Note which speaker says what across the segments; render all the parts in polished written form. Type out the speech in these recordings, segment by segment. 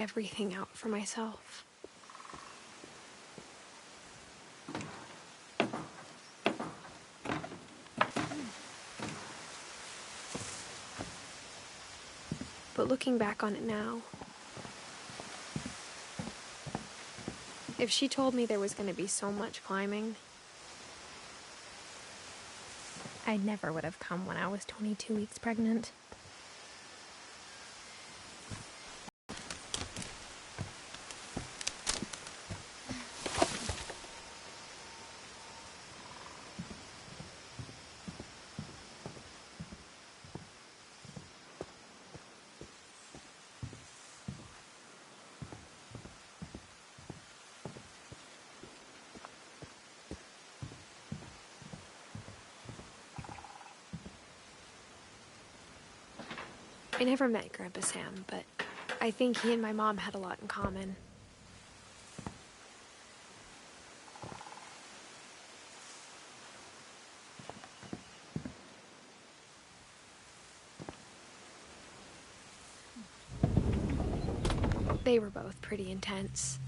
Speaker 1: everything out for myself. But looking back on it now, if she told me there was going to be so much climbing, I never would have come when I was 22 weeks pregnant. I never met Grandpa Sam, but I think he and my mom had a lot in common. They were both pretty intense.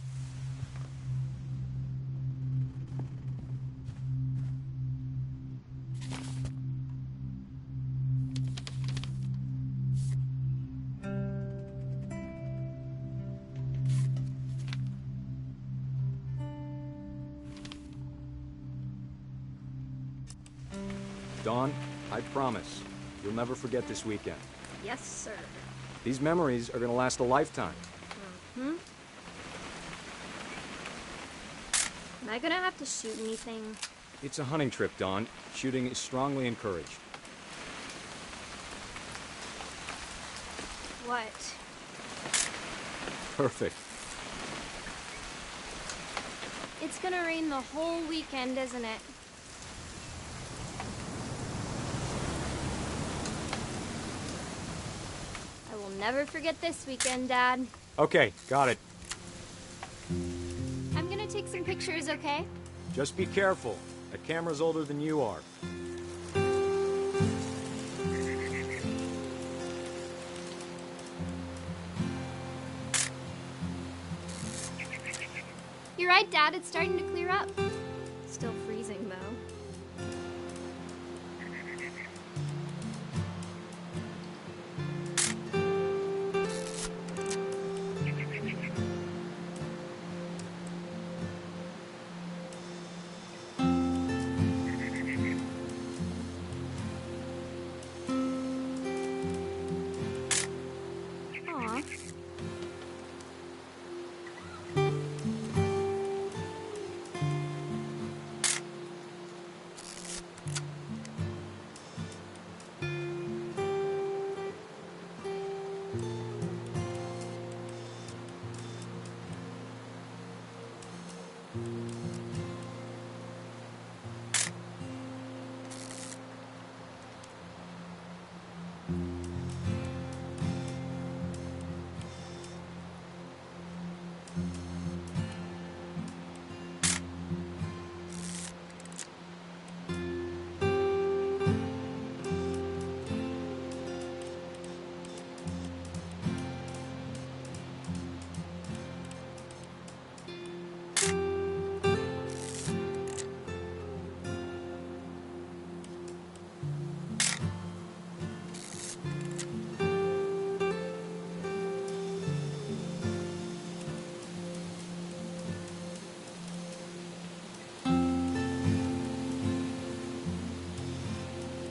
Speaker 2: Dawn, I promise, you'll never forget this weekend.
Speaker 3: Yes, sir.
Speaker 2: These memories are gonna last a lifetime.
Speaker 3: Am I gonna have to shoot anything?
Speaker 2: It's a hunting trip, Dawn. Shooting is strongly encouraged.
Speaker 3: What?
Speaker 2: Perfect.
Speaker 3: It's gonna rain the whole weekend, isn't it? I will never forget this weekend, Dad.
Speaker 2: Okay, got it.
Speaker 3: I'm gonna take some pictures, okay?
Speaker 2: Just be careful. That camera's older than you are.
Speaker 3: You're right, Dad. It's starting to clear up. Still freezing, though. Aw.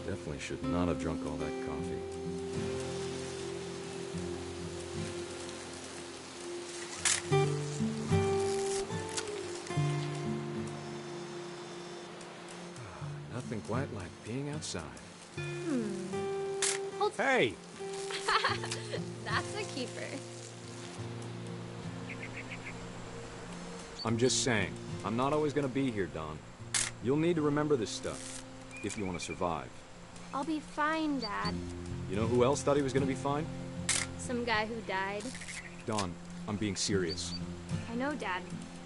Speaker 2: Definitely should not have drunk all that coffee. Nothing quite like being outside.
Speaker 3: Hold.
Speaker 2: Hey!
Speaker 3: That's a keeper.
Speaker 2: I'm just saying, I'm not always gonna be here, Dawn. You'll need to remember this stuff, if you want to survive.
Speaker 3: I'll be fine, Dad.
Speaker 2: You know who else thought he was gonna be fine?
Speaker 3: Some guy who died.
Speaker 2: Dawn, I'm being serious.
Speaker 3: I know, Dad.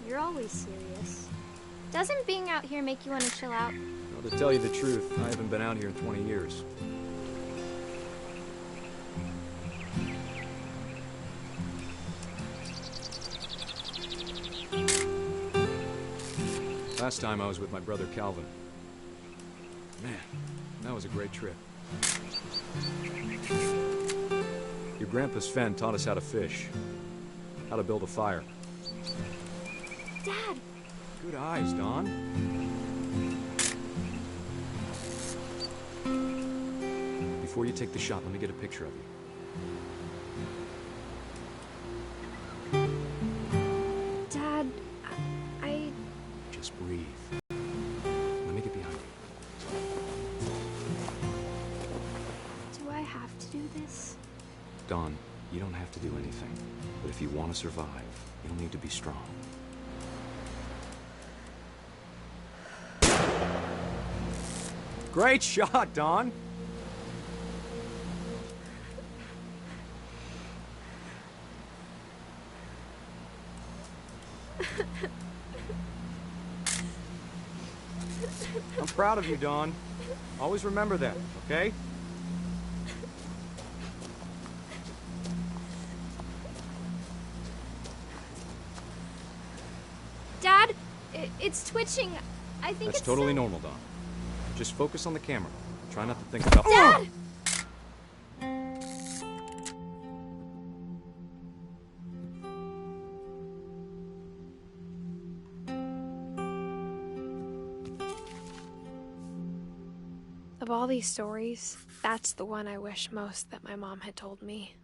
Speaker 3: You're always serious. Doesn't being out here make you want to chill out?
Speaker 2: Well, to tell you the truth, I haven't been out here in 20 years. Last time I was with my brother Calvin. Man, that was a great trip. Your grandpa Sven taught us how to fish, how to build a fire.
Speaker 3: Dad!
Speaker 2: Good eyes, Don. Before you take the shot, let me get a picture of you.
Speaker 1: Dad, I...
Speaker 2: Just breathe. Let me get behind you.
Speaker 3: Do I have to do this?
Speaker 2: Don, you don't have to do anything. But if you want to survive, you'll need to be strong. Great shot, Don! I'm proud of you, Dawn. Always remember that, okay?
Speaker 3: Dad, it's twitching. I think
Speaker 2: That's
Speaker 3: it's
Speaker 2: totally normal, Dawn. Just focus on the camera. Try not to think about—
Speaker 3: Dad!
Speaker 1: Of all these stories, that's the one I wish most that my mom had told me.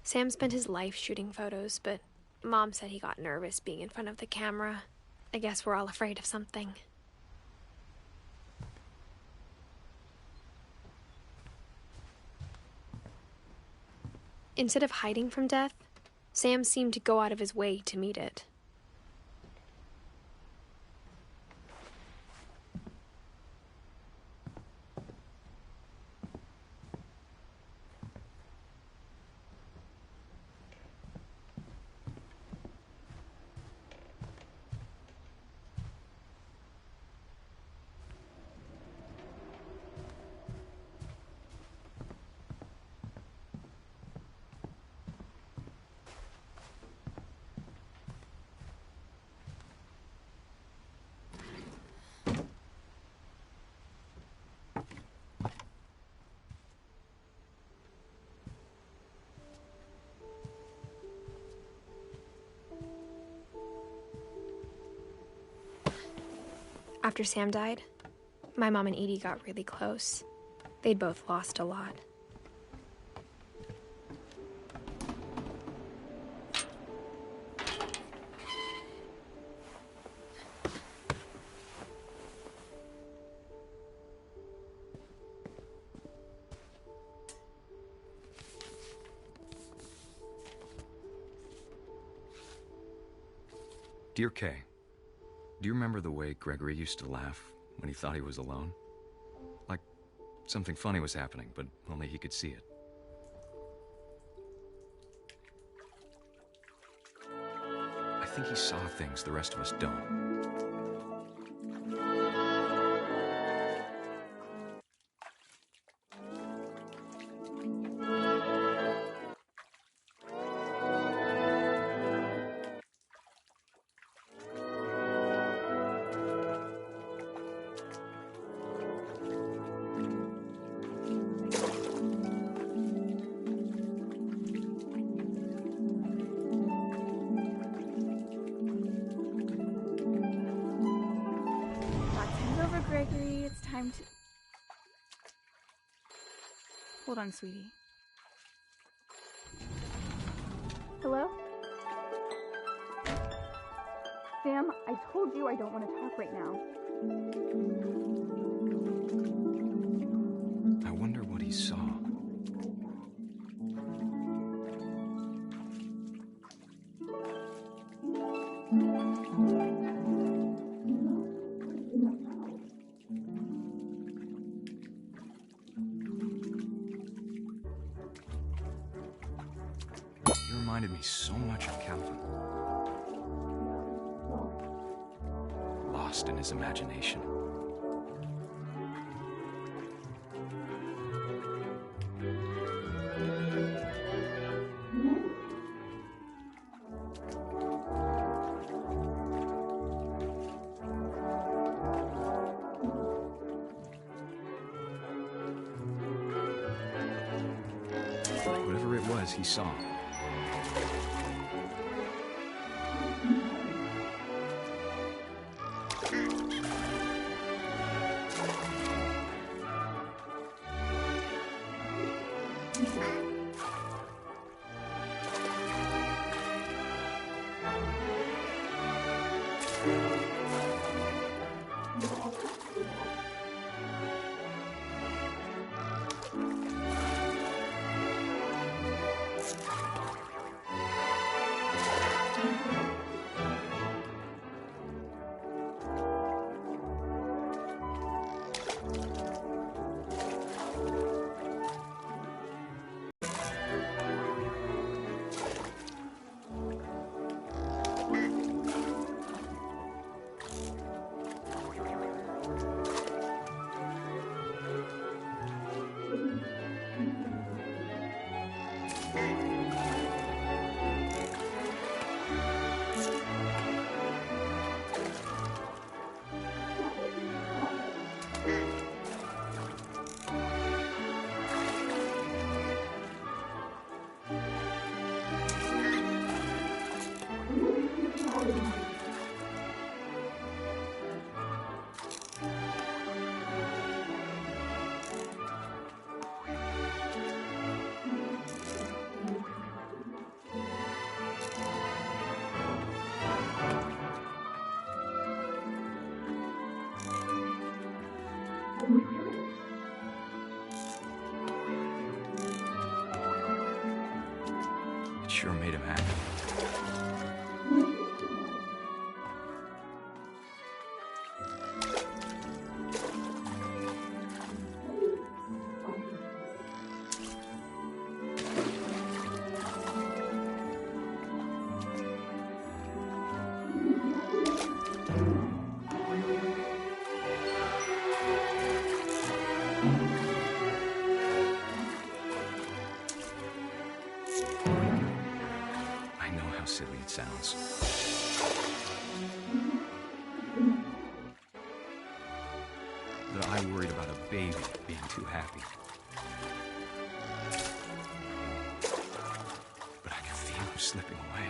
Speaker 1: Sam spent his life shooting photos, but Mom said he got nervous being in front of the camera. I guess we're all afraid of something. Instead of hiding from death, Sam seemed to go out of his way to meet it. After Sam died, my mom and Edie got really close. They'd both lost a lot.
Speaker 2: Dear Kay, do you remember the way Gregory used to laugh when he thought he was alone? Like something funny was happening, but only he could see it. I think he saw things the rest of us don't.
Speaker 4: Gregory, it's time to... Hold on, sweetie. Hello? Sam, I told you I don't want to talk right now.
Speaker 2: I wonder what he saw. He reminded me so much of Calvin. Lost in his imagination. was he saw. It sure made him happy. I know how silly it sounds. That I worried about a baby being too happy. But I can feel him slipping away.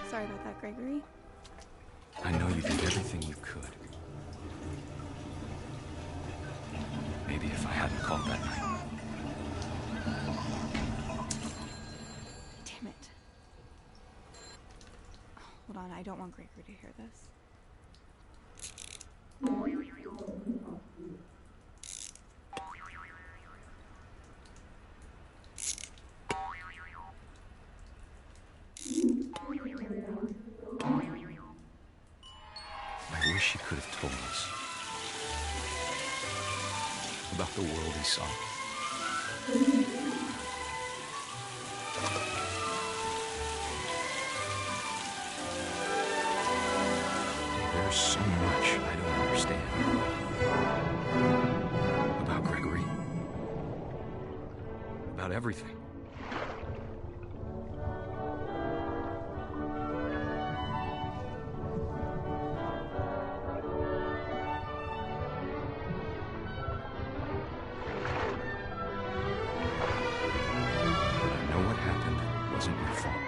Speaker 4: Sorry about that, Gregory.
Speaker 2: I know you did everything you could. Maybe if I hadn't called that night.
Speaker 4: Damn it. Hold on, I don't want Gregory to hear this.
Speaker 2: I wish he could have told us about the world he saw. There's so much I don't understand about Gregory, about everything. I know what happened wasn't your fault.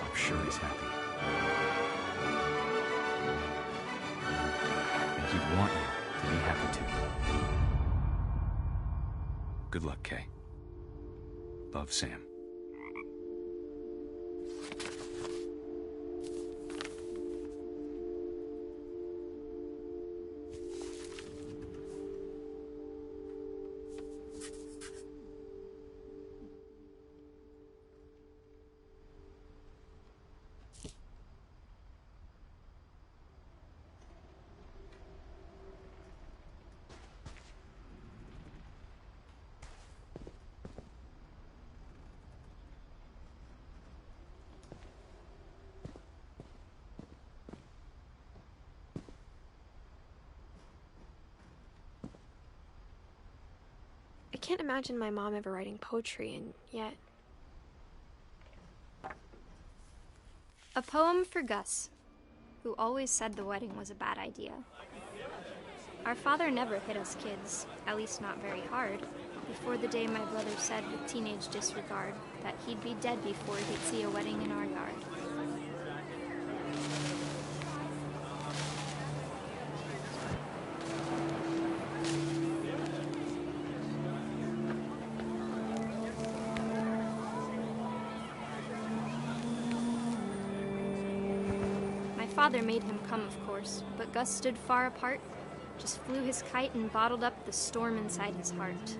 Speaker 2: I'm sure he's happy. And he'd want you to be happy too. Good luck, Kay. Love, Sam.
Speaker 1: I can't imagine my mom ever writing poetry, and yet...
Speaker 3: A poem for Gus, who always said the wedding was a bad idea. Our father never hit us kids, at least not very hard, before the day my brother said with teenage disregard that he'd be dead before he'd see a wedding in our yard. My father made him come, of course, but Gus stood far apart, just flew his kite and bottled up the storm inside his heart.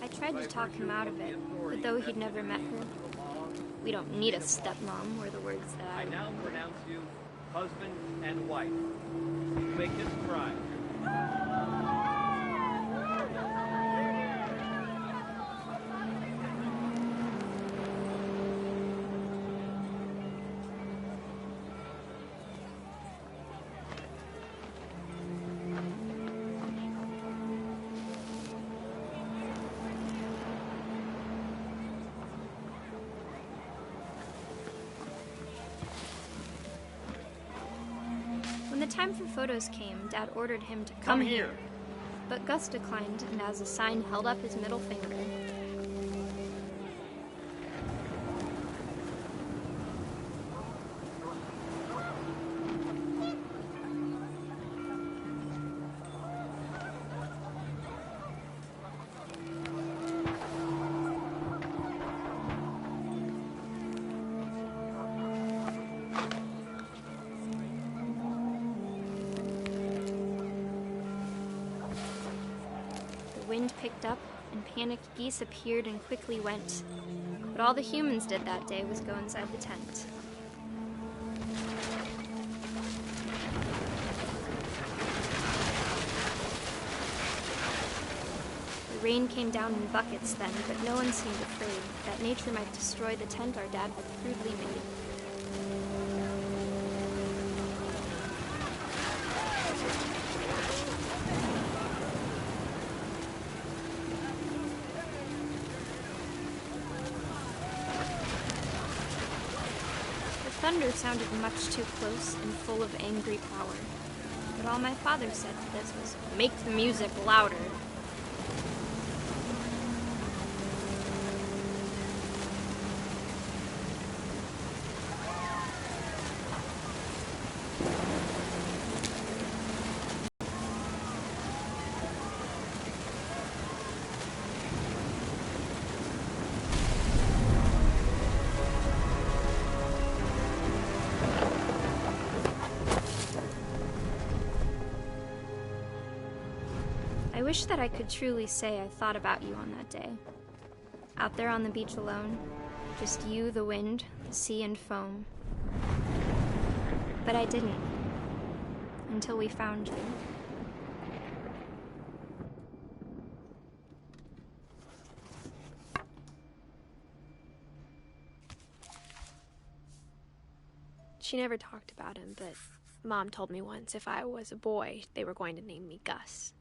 Speaker 3: I tried to talk him out of it, but though he'd never met her, "We don't need a stepmom," were the words that
Speaker 5: I now pronounce you husband and wife. You may kiss the bride.
Speaker 3: When the time for photos came, Dad ordered him to come here. But Gus declined, and as a sign held up his middle finger. The wind picked up, and panicked geese appeared and quickly went. But all the humans did that day was go inside the tent. The rain came down in buckets then, but no one seemed afraid that nature might destroy the tent our dad had crudely made. The thunder sounded much too close and full of angry power. But all my father said to this was, "Make the music louder." I wish that I could truly say I thought about you on that day. Out there on the beach alone, just you, the wind, the sea, and foam. But I didn't, until we found you.
Speaker 1: She never talked about him, but Mom told me once if I was a boy, they were going to name me Gus.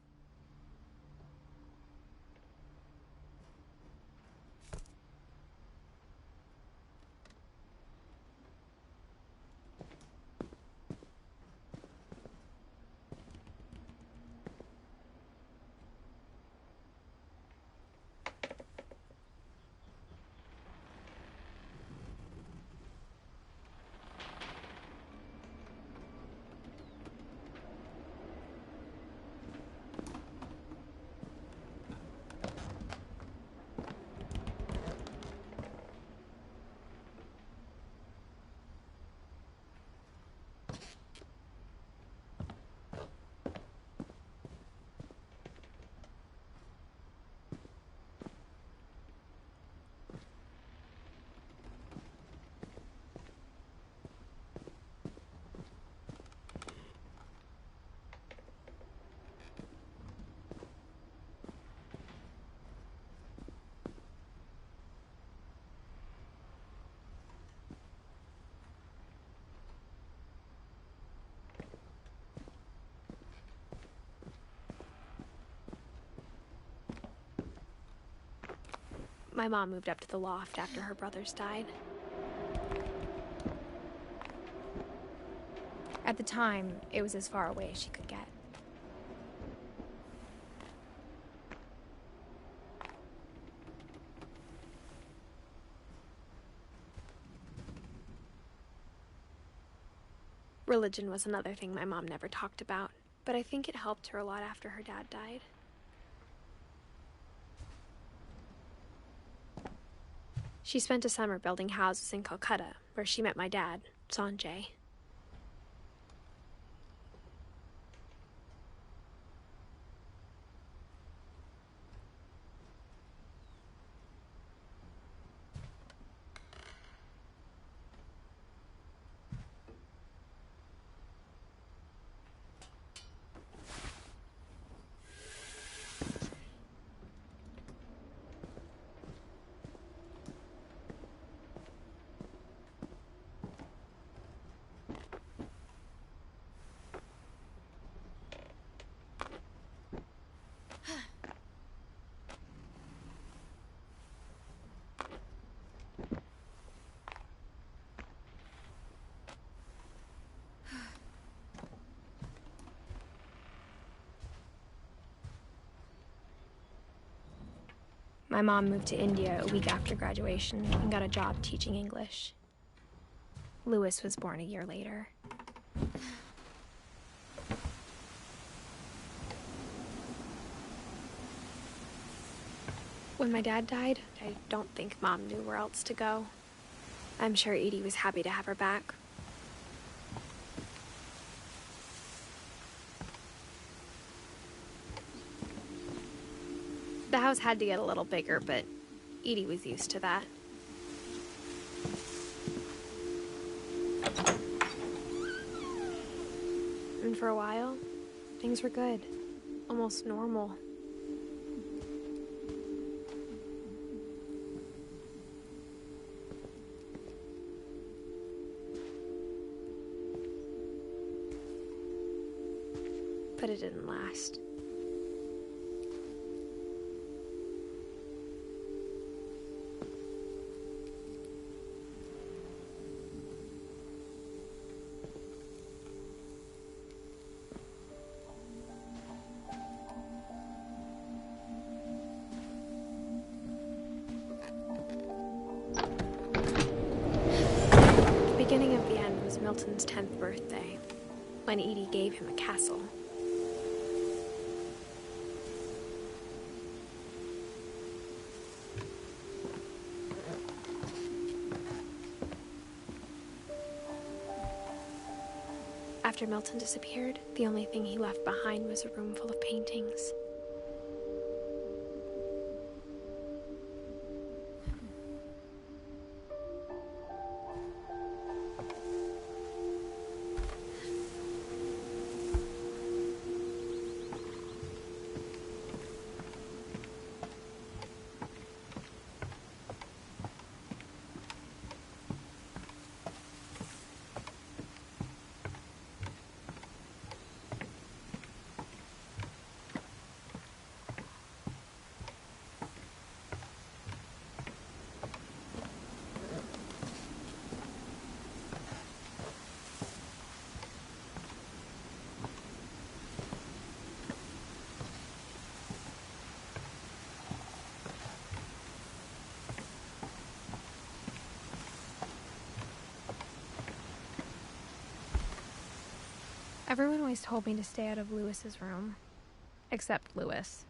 Speaker 1: My mom moved up to the loft after her brothers died. At the time, it was as far away as she could get. Religion was another thing my mom never talked about, but I think it helped her a lot after her dad died. She spent a summer building houses in Calcutta, where she met my dad, Sanjay. My mom moved to India a week after graduation and got a job teaching English. Louis was born a year later. When my dad died, I don't think Mom knew where else to go. I'm sure Edie was happy to have her back. The house had to get a little bigger, but Edie was used to that. And for a while, things were good. Almost normal. But it didn't last. The beginning of the end was Milton's 10th birthday, when Edie gave him a castle. After Milton disappeared, the only thing he left behind was a room full of paintings. Everyone always told me to stay out of Louis's room, except Louis.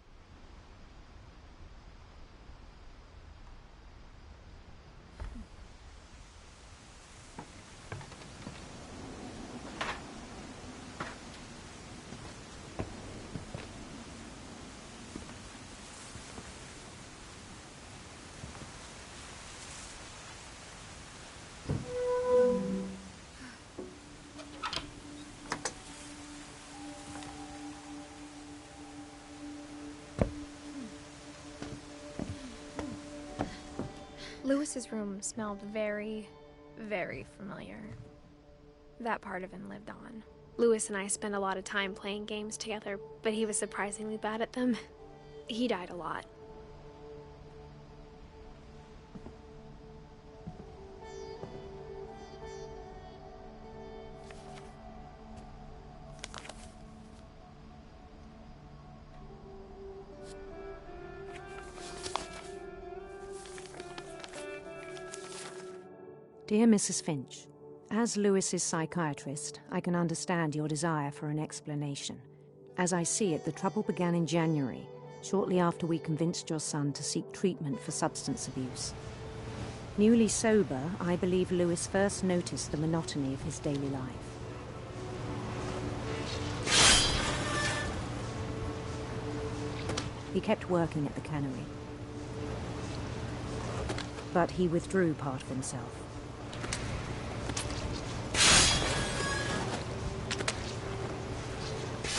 Speaker 1: Louis's room smelled very, very familiar. That part of him lived on. Louis and I spent a lot of time playing games together, but he was surprisingly bad at them. He died a lot.
Speaker 6: Dear Mrs. Finch, as Lewis's psychiatrist, I can understand your desire for an explanation. As I see it, the trouble began in January, shortly after we convinced your son to seek treatment for substance abuse. Newly sober, I believe Lewis first noticed the monotony of his daily life. He kept working at the cannery, but he withdrew part of himself.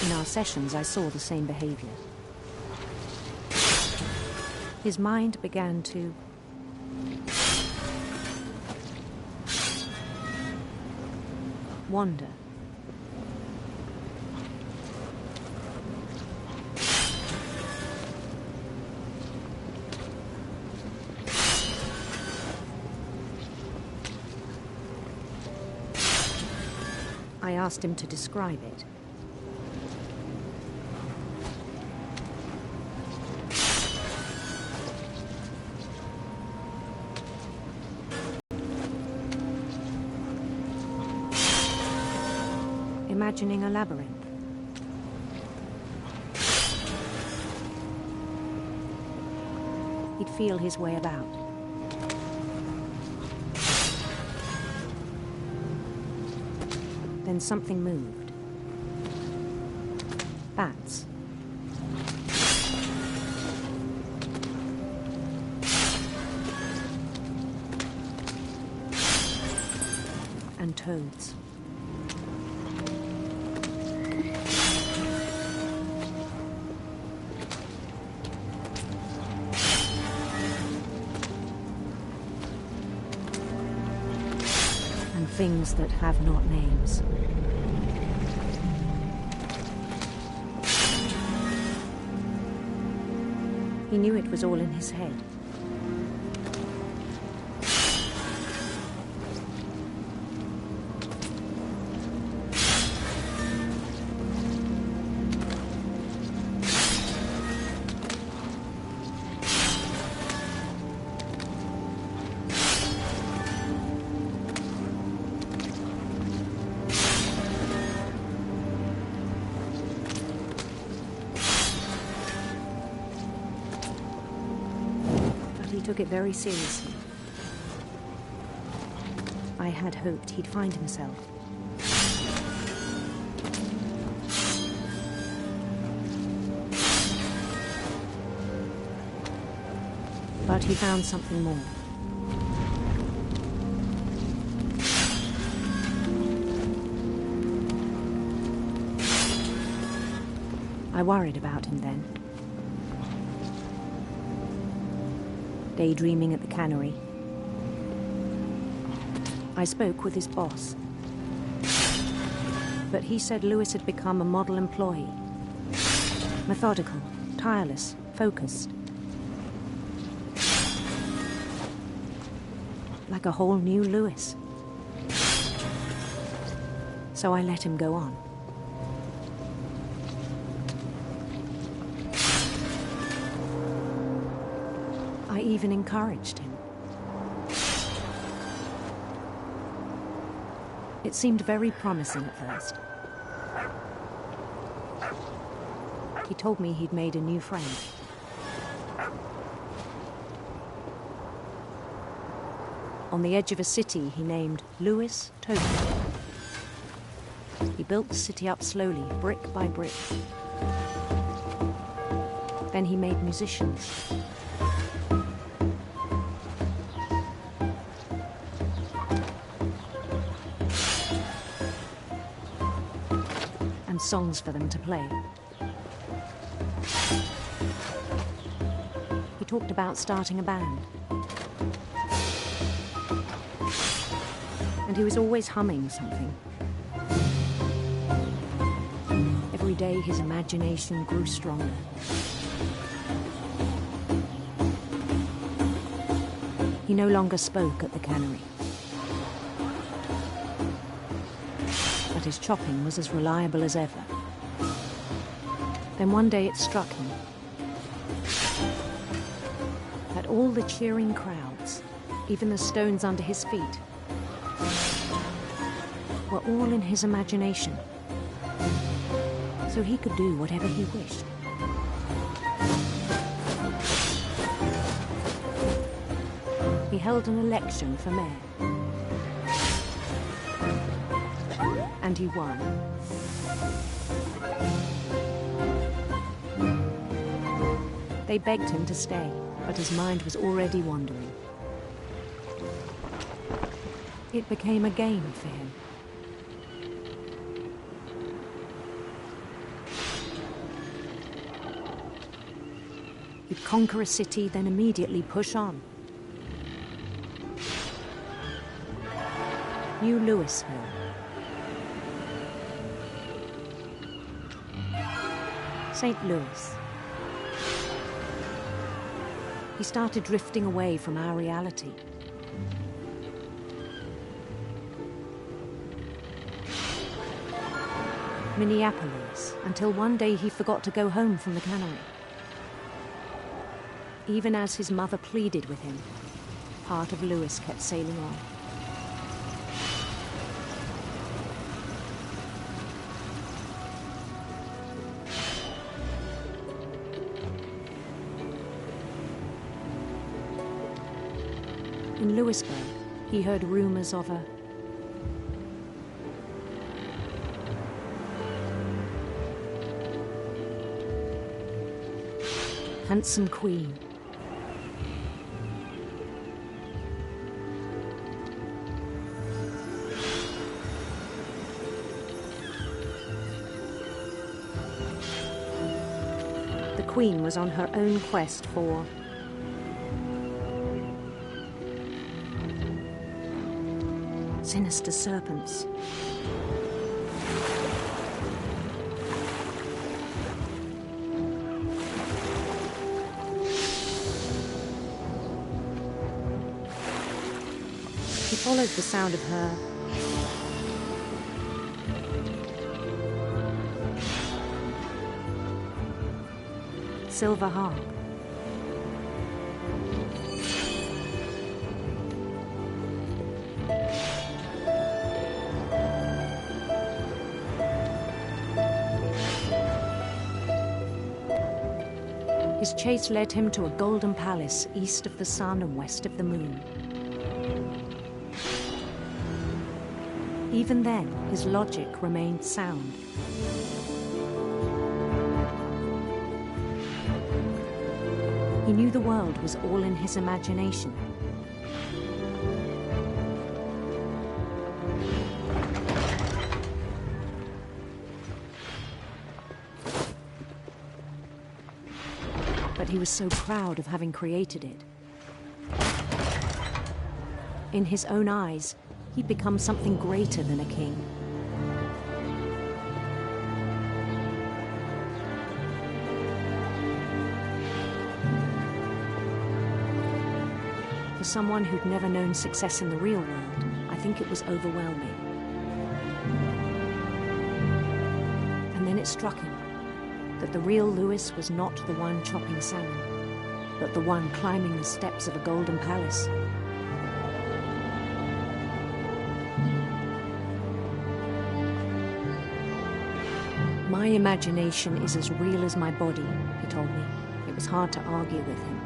Speaker 6: In our sessions, I saw the same behavior. His mind began to wander. I asked him to describe it. Imagining a labyrinth. He'd feel his way about. Then something moved. Bats. And toads. Things that have not names. He knew it was all in his head. Took it very seriously. I had hoped he'd find himself. But he found something more. I worried about him then. Daydreaming at the cannery. I spoke with his boss. But he said Lewis had become a model employee. Methodical, tireless, focused. Like a whole new Lewis. So I let him go on. I even encouraged him. It seemed very promising at first. He told me he'd made a new friend. On the edge of a city he named Lewis Tokyo. He built the city up slowly, brick by brick. Then he made musicians. Songs for them to play. He talked about starting a band. And he was always humming something. Every day his imagination grew stronger. He no longer spoke at the cannery. But his chopping was as reliable as ever. Then one day it struck him that all the cheering crowds, even the stones under his feet, were all in his imagination, so he could do whatever he wished. He held an election for mayor, and he won. They begged him to stay, but his mind was already wandering. It became a game for him. He'd conquer a city, then immediately push on. New Louisville. St. Louis. He started drifting away from our reality. Minneapolis, until one day he forgot to go home from the cannery. Even as his mother pleaded with him, part of Louis kept sailing on. In Louisburg, he heard rumors of a handsome queen. The queen was on her own quest for sinister serpents. He followed the sound of her silver harp. His chase led him to a golden palace east of the sun and west of the moon. Even then, his logic remained sound. He knew the world was all in his imagination. But he was so proud of having created it. In his own eyes, he'd become something greater than a king. For someone who'd never known success in the real world, I think it was overwhelming. And then it struck him that the real Louis was not the one chopping salmon, but the one climbing the steps of a golden palace. My imagination is as real as my body, he told me. It was hard to argue with him.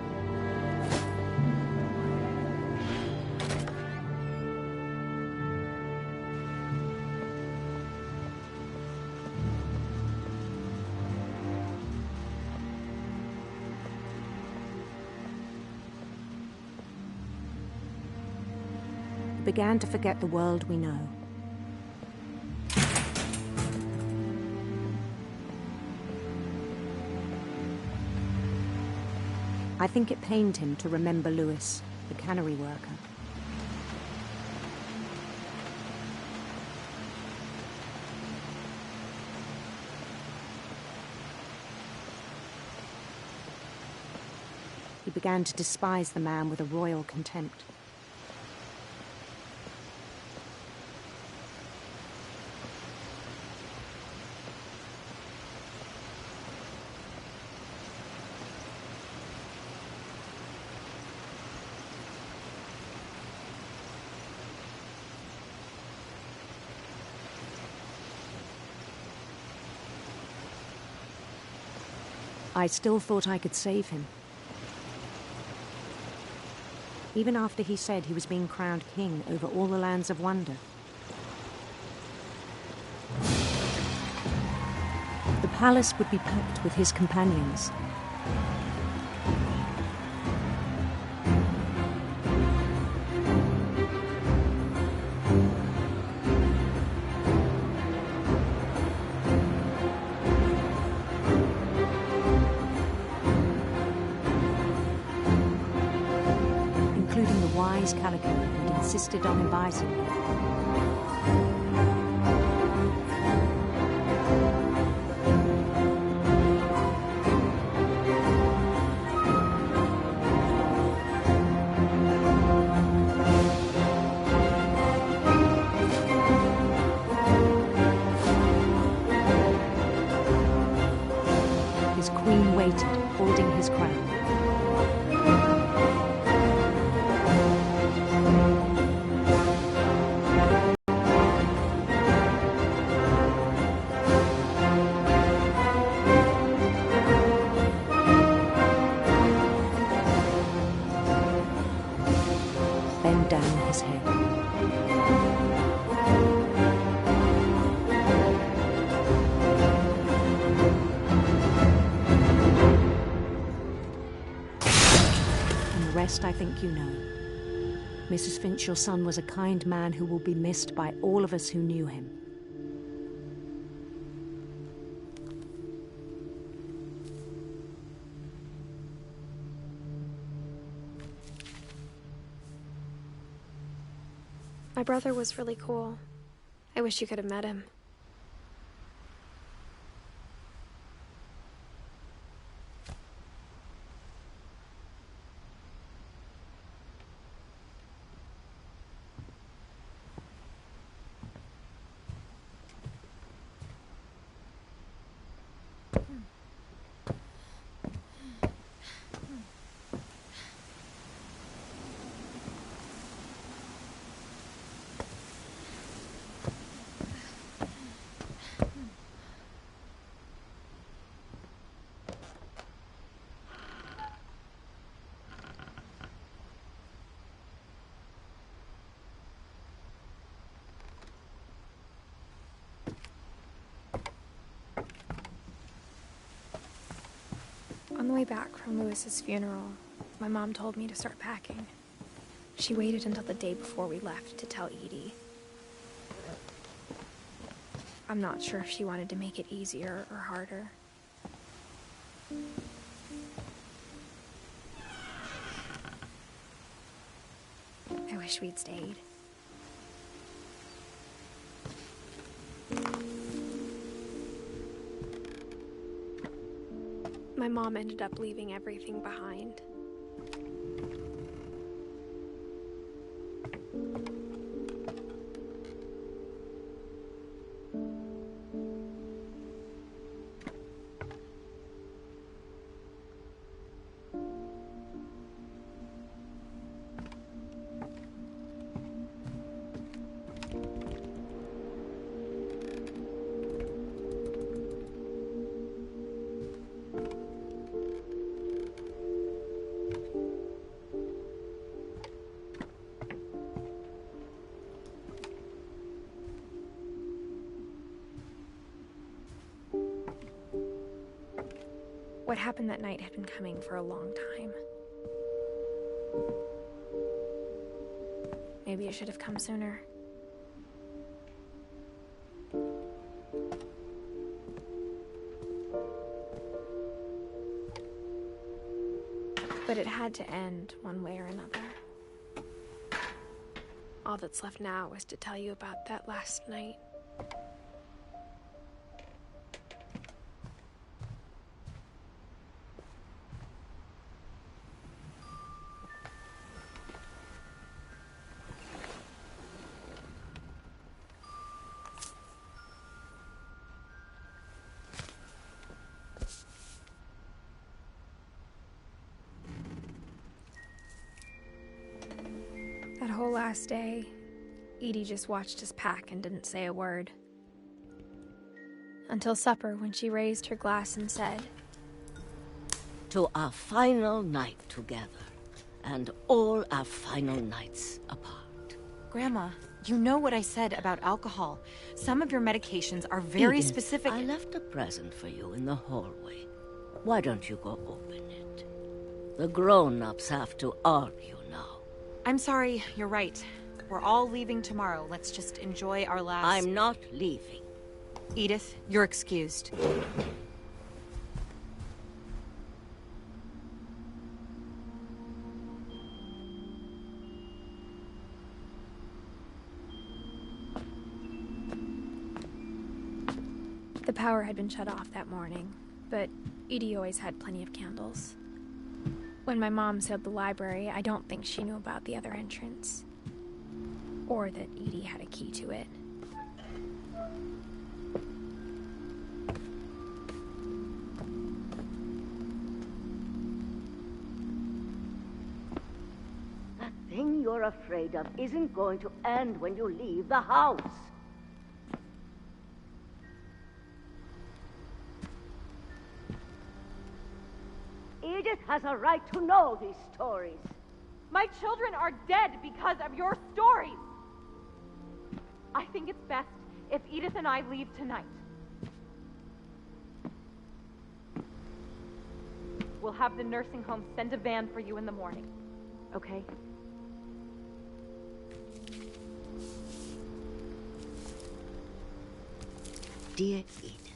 Speaker 6: He began to forget the world we know. I think it pained him to remember Louis, the cannery worker. He began to despise the man with a royal contempt. I still thought I could save him. Even after he said he was being crowned king over all the lands of wonder. The palace would be packed with his companions. Including the wise Calico who'd insisted on advising me. His queen waited, holding his crown. Bend down his head. And the rest I think you know. Mrs. Finch, your son was a kind man who will be missed by all of us who knew him.
Speaker 1: My brother was really cool. I wish you could have met him. On the way back from Lewis's funeral, my mom told me to start packing. She waited until the day before we left to tell Edie. I'm not sure if she wanted to make it easier or harder. I wish we'd stayed. My mom ended up leaving everything behind. What happened that night had been coming for a long time. Maybe it should have come sooner. But it had to end one way or another. All that's left now is to tell you about that last night. That whole last day, Edie just watched us pack and didn't say a word. Until supper, when she raised her glass and said,
Speaker 7: to our final night together, and all our final nights apart.
Speaker 8: Grandma, you know what I said about alcohol. Some of your medications are very
Speaker 7: Edith,
Speaker 8: specific.
Speaker 7: I left a present for you in the hallway. Why don't you go open it? The grown-ups have to argue now.
Speaker 8: I'm sorry, you're right. We're all leaving tomorrow. Let's just enjoy our last...
Speaker 7: I'm not leaving.
Speaker 8: Edith, you're excused.
Speaker 1: The power had been shut off that morning, but Edie always had plenty of candles. When my mom sealed the library, I don't think she knew about the other entrance. Or that Edie had a key to it.
Speaker 7: That thing you're afraid of isn't going to end when you leave the house. Edith has a right to know these stories.
Speaker 4: My children are dead because of your stories. I think it's best if Edith and I leave tonight. We'll have the nursing home send a van for you in the morning, okay?
Speaker 7: Dear Edith,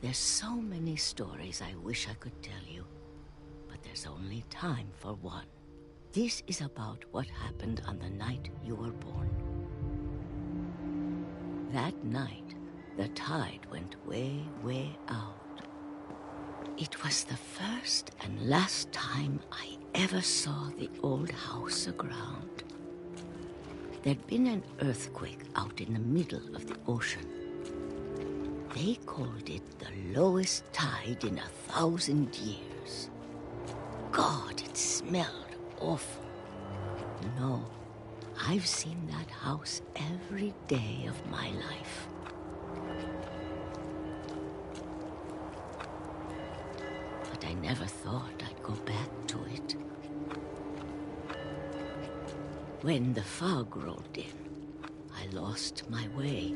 Speaker 7: there's so many stories I wish I could tell you, but there's only time for one. This is about what happened on the night you were born. That night, the tide went way, way out. It was the first and last time I ever saw the old house aground. There'd been an earthquake out in the middle of the ocean. They called it the lowest tide in 1,000 years. God, it smelled awful. No, I've seen that house every day of my life. But I never thought I'd go back to it. When the fog rolled in, I lost my way.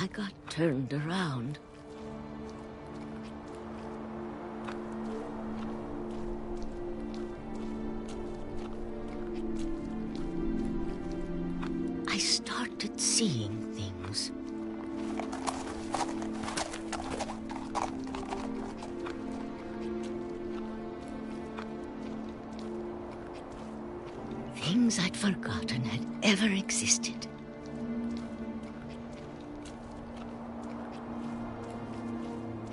Speaker 7: I got turned around. I started seeing things. Things I'd forgotten had ever existed.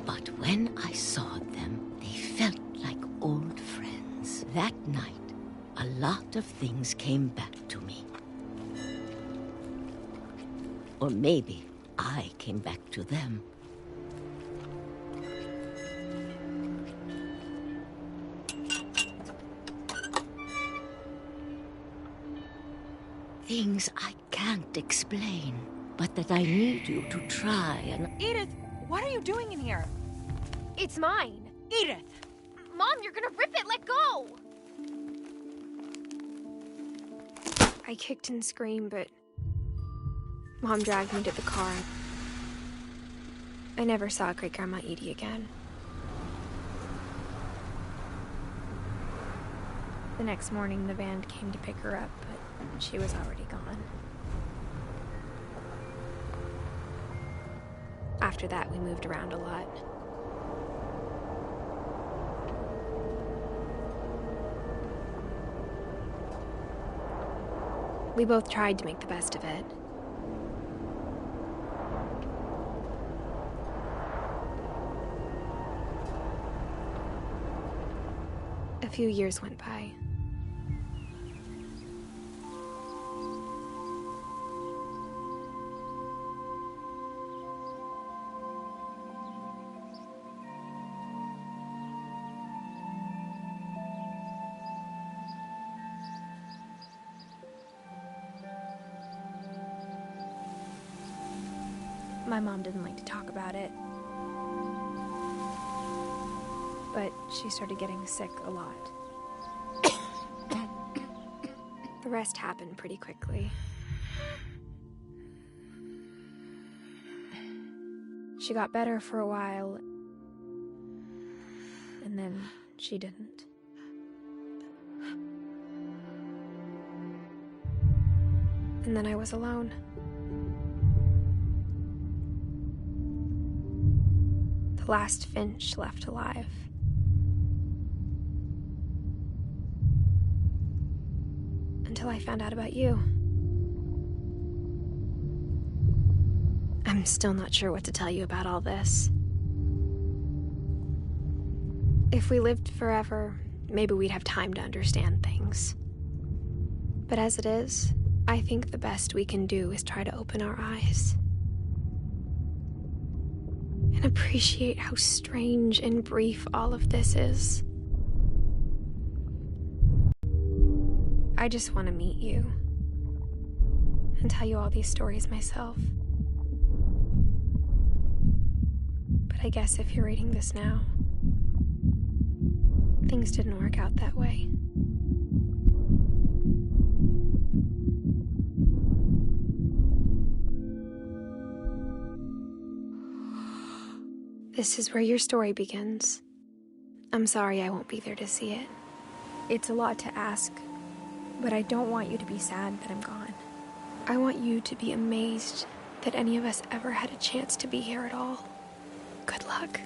Speaker 7: But when I saw them, they felt like old friends. That night, a lot of things came back to me. Or maybe I came back to them. Things I can't explain, but that I need you to try and...
Speaker 8: Edith, what are you doing in here?
Speaker 1: It's mine.
Speaker 8: Edith!
Speaker 1: Mom, you're gonna rip it! Let go! I kicked and screamed, but Mom dragged me to the car. I never saw Great-Grandma Edie again. The next morning, the van came to pick her up, but she was already gone. After that, we moved around a lot. We both tried to make the best of it. A few years went by. My mom didn't like to talk about it. But she started getting sick a lot. The rest happened pretty quickly. She got better for a while, and then she didn't. And then I was alone. The last Finch left alive. Until I found out about you. I'm still not sure what to tell you about all this. If we lived forever, maybe we'd have time to understand things. But as it is, I think the best we can do is try to open our eyes. And appreciate how strange and brief all of this is. I just want to meet you. And tell you all these stories myself. But I guess if you're reading this now, things didn't work out that way. This is where your story begins. I'm sorry I won't be there to see it. It's a lot to ask, but I don't want you to be sad that I'm gone. I want you to be amazed that any of us ever had a chance to be here at all. Good luck.